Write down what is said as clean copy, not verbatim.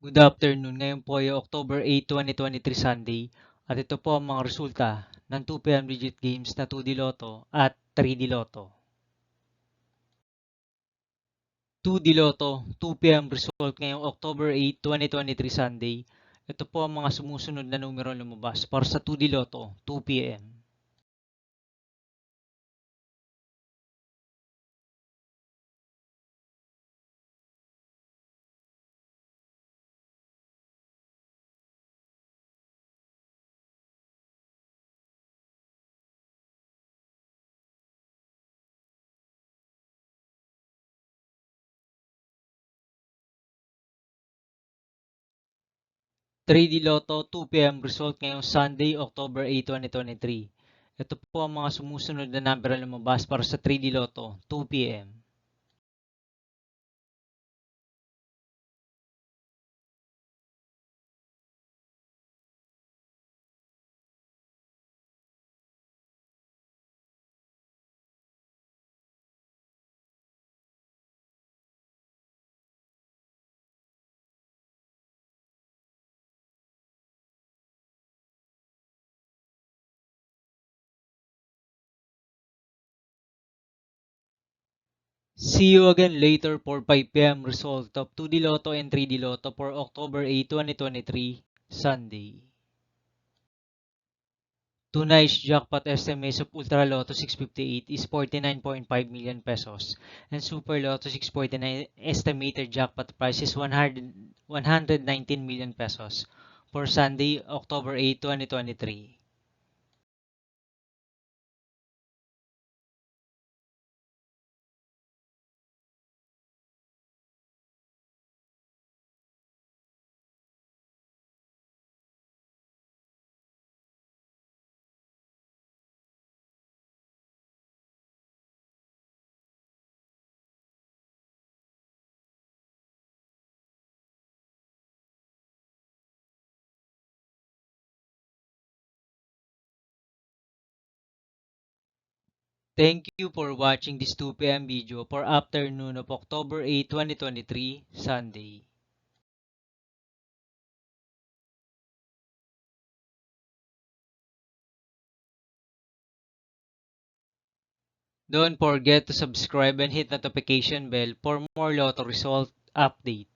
Good afternoon. Ngayon po ay October 8, 2023 Sunday at ito po ang mga resulta ng 2pm Digit Games na 2D Lotto at 3D Lotto. 2D Lotto, 2pm result ngayong October 8, 2023 Sunday. Ito po ang mga sumusunod na numero lumabas para sa 2D Lotto, 2pm. 3D Lotto 2pm result ngayong Sunday, October 8, 2023. Ito po ang mga sumusunod na number na lumabas para sa 3D Lotto 2pm. 'See you again later for 5pm result of 2D Lotto and 3D Lotto for October 8, 2023, Sunday. Tonight's jackpot estimate of Ultra Lotto 658 is 49.5 million pesos and Super Lotto 649 estimated jackpot price is 119 million pesos for Sunday, October 8, 2023. Thank you for watching this 2pm video for afternoon of October 8, 2023, Sunday. Don't forget to subscribe and hit notification bell for more Lotto result update.